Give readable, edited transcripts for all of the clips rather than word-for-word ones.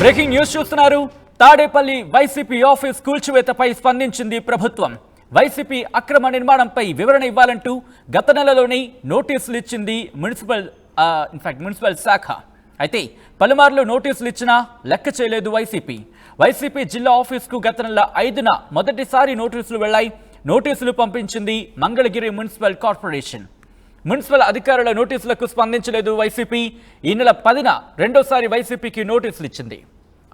Breaking news చూస్తున్నారు. Tadepalli YCP office కూల్చివేతపై స్పందించింది ప్రభుత్వం. వైసీపీ అక్రమ నిర్మాణంపై వివరణ ఇవ్వాలంటూ గత నెలలోనే నోటీసులు ఇచ్చింది మున్సిపల్ శాఖ. అయితే పలుమార్లు నోటీసులు ఇచ్చినా లెక్క చేయలేదు వైసీపీ జిల్లా ఆఫీస్కు గత నెల 5న మొదటిసారి నోటీసులు వెళ్లాయి. నోటీసులు పంపించింది మంగళగిరి మున్సిపల్ కార్పొరేషన్. మున్సిపల్ అధికారుల నోటీసులకు స్పందించలేదు వైసీపీ. ఈ నెల 10న రెండోసారి వైసీపీకి నోటీసులు ఇచ్చింది.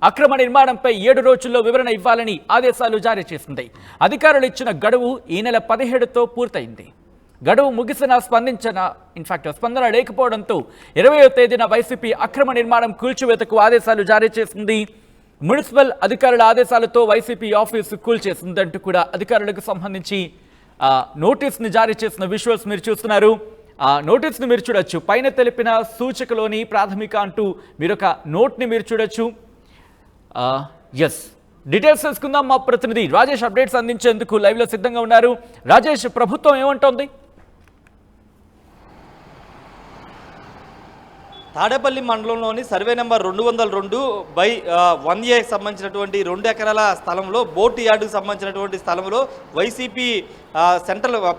అక్రమ నిర్మాణంపై 7 రోజుల్లో వివరణ ఇవ్వాలని ఆదేశాలు జారీ చేసింది. అధికారులు ఇచ్చిన గడువు ఈ నెల 17తో పూర్తయింది. గడువు ముగిసిన స్పందన లేకపోవడంతో 20వ తేదీన వైసీపీ అక్రమ నిర్మాణం కూల్చివేతకు ఆదేశాలు జారీ చేసింది. మున్సిపల్ అధికారుల ఆదేశాలతో వైసీపీ ఆఫీసు కూల్చేసిందంటూ కూడా అధికారులకు సంబంధించి నోటీసును జారీ చేసిన విజువల్స్ మీరు చూస్తున్నారు. నోటీసును మీరు చూడొచ్చు. పైన తెలిపిన సూచికలోని ప్రాథమిక అంటూ మీరొక నోట్ని మీరు చూడొచ్చు. డీటెయిల్స్ తెలుసుకుందాం. మా ప్రతినిధి రాజేష్ అప్డేట్స్ అందించేందుకు లైవ్లో సిద్ధంగా ఉన్నారు. రాజేష్, ప్రభుత్వం ఏమంటోంది? తాడేపల్లి మండలంలోని సర్వే నెంబర్ 202/1A సంబంధించినటువంటి 2 ఎకరాల స్థలంలో బోట్ యార్డుకు సంబంధించినటువంటి స్థలంలో వైసీపీ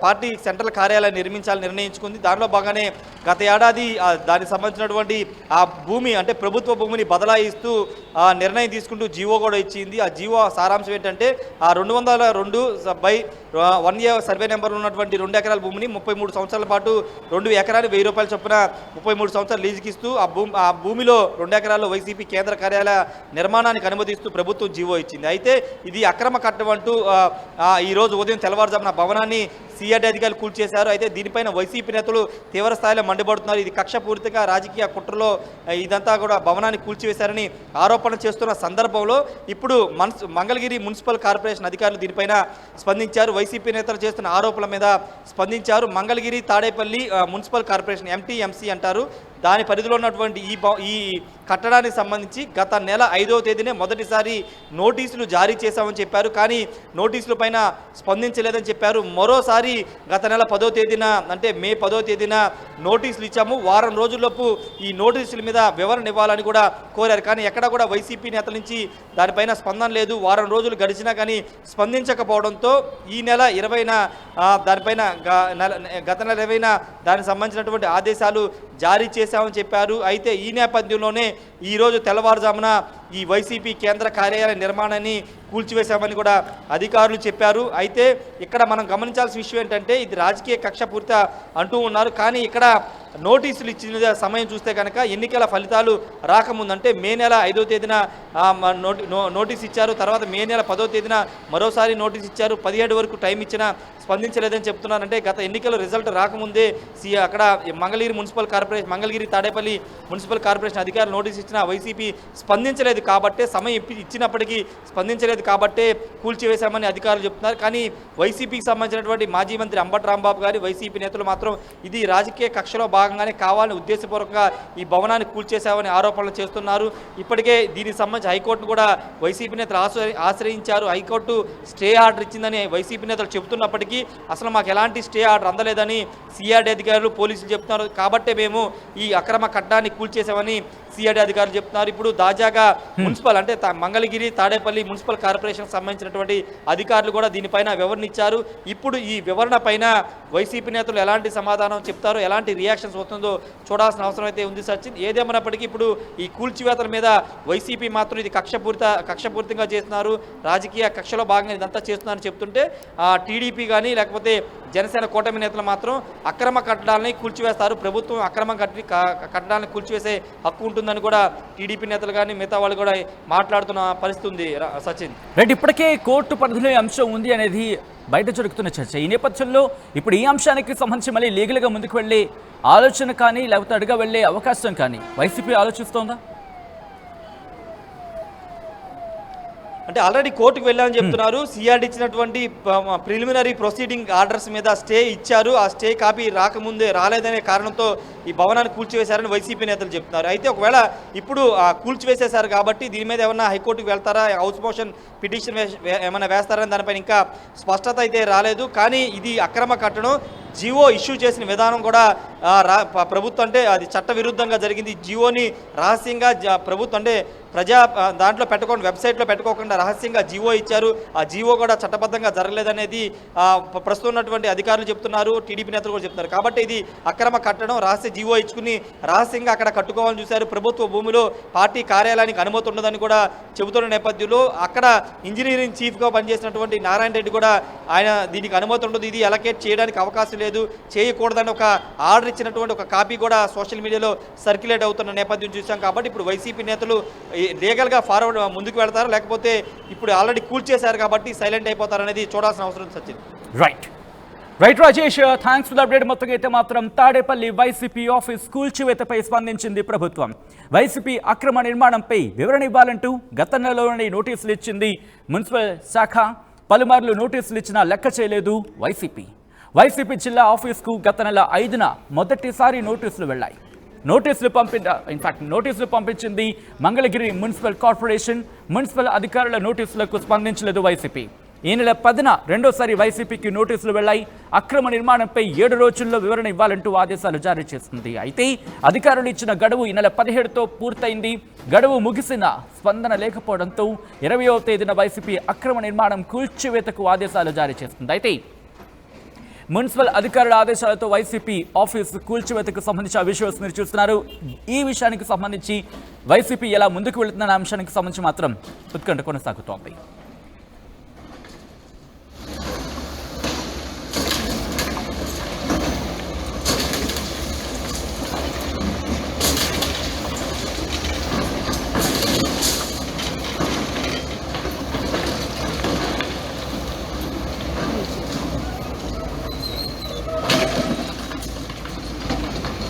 పార్టీ సెంట్రల్ కార్యాలయం నిర్మించాలని నిర్ణయించుకుంది. దానిలో భాగంగానే గత ఏడాది దానికి సంబంధించినటువంటి ఆ భూమి అంటే ప్రభుత్వ భూమిని బదలాయిస్తూ నిర్ణయం తీసుకుంటూ జీవో కూడా ఇచ్చింది. ఆ జీవో సారాంశం ఏంటంటే ఆ 202/1A సర్వే నెంబర్ ఉన్నటువంటి 2 ఎకరాల భూమిని 33 సంవత్సరాల పాటు 2 ఎకరాలు ₹1000 చొప్పున 33 సంవత్సరాలు లీజుకి ఇస్తూ ఆ భూమిలో 2 ఎకరాల్లో వైసీపీ కేంద్ర కార్యాలయ నిర్మాణానికి అనుమతిస్తూ ప్రభుత్వం జీవో ఇచ్చింది. అయితే ఇది అక్రమ కట్టడం అంటూ ఈరోజు ఉదయం తెల్లవారుజామున భవనాన్ని సిఆర్డీ అధికారులు కూల్చేశారు. అయితే దీనిపైన వైసీపీ నేతలు తీవ్ర స్థాయిలో మండిపడుతున్నారు. ఇది కక్షపూరితంగా రాజకీయ కుట్రలో ఇదంతా కూడా భవనాన్ని కూల్చివేశారని ఆరోపణ చేస్తున్న సందర్భంలో ఇప్పుడు మంగళగిరి మున్సిపల్ కార్పొరేషన్ అధికారులు దీనిపైన స్పందించారు. వైసీపీ నేతలు చేస్తున్న ఆరోపణల మీద స్పందించారు. Mangalagiri Tadepalli municipal corporation MTMC అంటారు. దాని పరిధిలో ఉన్నటువంటి ఈ కట్టడానికి సంబంధించి గత నెల 5వ తేదీనే మొదటిసారి నోటీసులు జారీ చేశామని చెప్పారు. కానీ నోటీసుల పైన స్పందించలేదని చెప్పారు. మరోసారి గత నెల 10వ తేదీన అంటే మే 10వ తేదీన నోటీసులు ఇచ్చాము, వారం రోజుల్లోపు ఈ నోటీసుల మీద వివరణ ఇవ్వాలని కూడా కోరారు. కానీ ఎక్కడ కూడా వైసీపీ నేతల నుంచి దానిపైన స్పందన లేదు. వారం రోజులు గడిచినా కానీ స్పందించకపోవడంతో ఈ నెల 20న దానిపైన గత నెల 20న దానికి సంబంధించినటువంటి ఆదేశాలు జారీ చేశామని చెప్పారు. అయితే ఈ నేపథ్యంలోనే ఈరోజు తెల్లవారుజామున ఈ వైసీపీ కేంద్ర కార్యాలయ నిర్మాణాన్ని కూల్చివేశామని కూడా అధికారులు చెప్పారు. అయితే ఇక్కడ మనం గమనించాల్సిన విషయం ఏంటంటే ఇది రాజకీయ కక్షపూరిత అంటూ ఉన్నారు. కానీ ఇక్కడ నోటీసులు ఇచ్చిన సమయం చూస్తే కనుక ఎన్నికల ఫలితాలు రాకముందంటే మే నెల 5వ తేదీన నోటీస్ ఇచ్చారు. తర్వాత మే నెల 10వ తేదీన మరోసారి నోటీస్ ఇచ్చారు. 17 వరకు టైం ఇచ్చినా స్పందించలేదని చెప్తున్నారంటే గత ఎన్నికల రిజల్ట్ రాకముందే అక్కడ మంగళగిరి తాడేపల్లి మున్సిపల్ కార్పొరేషన్ అధికారులు నోటీస్ ఇచ్చినా వైసీపీ స్పందించలేదు కాబట్టే, సమయం ఇచ్చినప్పటికీ స్పందించలేదు కాబట్టే కూల్చివేశామని అధికారులు చెప్తున్నారు. కానీ వైసీపీకి సంబంధించినటువంటి మాజీ మంత్రి అంబటి రాంబాబు గారి వైసీపీ నేతలు మాత్రం ఇది రాజకీయ కక్షలో భాగంగానే కావాలని ఉద్దేశపూర్వకంగా ఈ భవనాన్ని కూల్చేశామని ఆరోపణలు చేస్తున్నారు. ఇప్పటికే దీనికి సంబంధించి హైకోర్టును కూడా వైసీపీ నేతలు ఆశ్రయించారు. హైకోర్టు స్టే ఆర్డర్ ఇచ్చిందని వైసీపీ నేతలు చెబుతున్నప్పటికీ అసలు మాకు ఎలాంటి స్టే ఆర్డర్ అందలేదని సిఆర్డీ అధికారులు పోలీసులు చెప్తున్నారు. కాబట్టే మేము ఈ అక్రమ కట్టడాన్ని కూల్చేశామని సిఆర్డీ అధికారులు చెప్తున్నారు. ఇప్పుడు తాజాగా మున్సిపల్ అంటే మంగళగిరి తాడేపల్లి మున్సిపల్ కార్పొరేషన్ సంబంధించినటువంటి అధికారులు కూడా దీనిపైన వివరణ ఇచ్చారు. ఇప్పుడు ఈ వివరణ పైన వైసీపీ నేతలు ఎలాంటి సమాధానం చెప్తారో, ఎలాంటి రియాక్షన్స్ వస్తుందో చూడాల్సిన అవసరం అయితే ఉంది సచిన్. ఏదేమన్నప్పటికీ ఇప్పుడు ఈ కూల్చివేతల మీద వైసీపీ మాత్రం ఇది కక్షపూరితంగా చేస్తున్నారు, రాజకీయ కక్షలో భాగంగా ఇదంతా చేస్తున్నారని చెప్తుంటే టీడీపీ కానీ లేకపోతే జనసేన కూటమి నేతలు మాత్రం అక్రమ కట్టడాలని కూల్చివేస్తారు, ప్రభుత్వం అక్రమ కట్టడాలను కూల్చివేసే హక్కు ఉంటుందని కూడా టీడీపీ నేతలు కానీ మిగతా వాళ్ళు కూడా మాట్లాడుతున్న పరిస్థితి ఉంది సచిన్. రైట్, ఇప్పటికే కోర్టు పరిధిలో అంశం ఉంది అనేది బయట జరుగుతున్న చర్చ. ఈ నేపథ్యంలో ఇప్పుడు ఈ అంశానికి సంబంధించి మళ్ళీ లీగల్గా ముందుకు వెళ్ళే ఆలోచన కానీ లేకపోతే అడుగా వెళ్ళే అవకాశం కానీ వైసీపీ ఆలోచిస్తోందా? అంటే ఆల్రెడీ కోర్టుకు వెళ్ళామని చెప్తున్నారు. సిఆర్డీ ఇచ్చినటువంటి ప్రిలిమినరీ ప్రొసీడింగ్ ఆర్డర్స్ మీద స్టే ఇచ్చారు. ఆ స్టే కాపీ రాలేదనే కారణంతో ఈ భవనాన్ని కూల్చివేశారని వైసీపీ నేతలు చెప్తున్నారు. అయితే ఒకవేళ ఇప్పుడు కూల్చివేసేశారు కాబట్టి దీని మీద ఏమన్నా హైకోర్టుకు వెళ్తారా, హౌస్ మోషన్ పిటిషన్ ఏమైనా వేస్తారని దానిపైన ఇంకా స్పష్టత అయితే రాలేదు. కానీ ఇది అక్రమ కట్టడం జియో ఇష్యూ చేసిన విధానం కూడా ప్రభుత్వం అంటే అది చట్టవిరుద్ధంగా జరిగింది. జియోని రహస్యంగా ప్రభుత్వం అంటే దాంట్లో పెట్టుకోండి, వెబ్సైట్లో పెట్టుకోకుండా రహస్యంగా జియో ఇచ్చారు. ఆ జియో కూడా చట్టబద్ధంగా జరగలేదనేది ప్రస్తుతం ఉన్నటువంటి అధికారులు చెప్తున్నారు, టీడీపీ నేతలు కూడా చెప్తున్నారు. కాబట్టి ఇది అక్రమ కట్టడం, రహస్య జియో ఇచ్చుకుని రహస్యంగా అక్కడ కట్టుకోవాలని చూశారు. ప్రభుత్వ భూమిలో పార్టీ కార్యాలయానికి అనుమతి ఉండదని కూడా చెబుతున్న నేపథ్యంలో అక్కడ ఇంజనీరింగ్ చీఫ్గా పనిచేసినటువంటి నారాయణ రెడ్డి కూడా ఆయన దీనికి అనుమతి ఉండదు, ఇది అలకేట్ చేయడానికి అవకాశం లేదు, చేయకూడదని ఒక ఆర్డర్ ఇచ్చినటువంటి ఒక కాపీ కూడా సోషల్ మీడియాలో సర్క్యులేట్ అవుతున్న నేపథ్యం చూసాం. కాబట్టి ఇప్పుడు వైసీపీ నేతలు లీగల్గా ఫార్వర్డ్ ముందుకు వెళ్తారు, లేకపోతే ఇప్పుడు ఆల్రెడీ కూల్చేశారు కాబట్టి సైలెంట్ అయిపోతారనేది చూడాల్సిన అవసరం Sachin. Right Rajesh, thanks for the update. మొత్తం అయితే మాత్రం తాడేపల్లి వైసీపీ ఆఫీస్ కూల్చివేతపై స్పందించింది ప్రభుత్వం. వైసీపీ అక్రమ నిర్మాణంపై వివరణ ఇవ్వాలంటూ గత నెలలోనే నోటీసులు ఇచ్చింది మున్సిపల్ శాఖ. పలుమార్లు నోటీసులు ఇచ్చినా లెక్క చేయలేదు వైసీపీ జిల్లా ఆఫీస్కు గత నెల 5న మొదటిసారి నోటీసులు వెళ్లాయి. నోటీసులు పంపించింది మంగళగిరి మున్సిపల్ కార్పొరేషన్. మున్సిపల్ అధికారుల నోటీసులకు స్పందించలేదు వైసీపీ. ఈ నెల 10న రెండోసారి వైసీపీకి నోటీసులు వెళ్లాయి. అక్రమ నిర్మాణంపై 7 రోజుల్లో వివరణ ఇవ్వాలంటూ ఆదేశాలు జారీ చేస్తుంది. అయితే అధికారులు ఇచ్చిన గడువు ఈ నెల 17తో పూర్తయింది. గడువు ముగిసిన స్పందన లేకపోవడంతో 20వ తేదీన వైసీపీ అక్రమ నిర్మాణం కూల్చివేతకు ఆదేశాలు జారీ చేస్తుంది. అయితే మున్సిపల్ అధికారుల ఆదేశాలతో వైసీపీ ఆఫీస్ కూల్చివేతకు సంబంధించిన విజువల్స్ మీరు చూస్తున్నారు. ఈ విషయానికి సంబంధించి వైసీపీ ఎలా ముందుకు వెళుతున్న అంశానికి సంబంధించి మాత్రం ఉత్కంఠ కొనసాగుతోంది.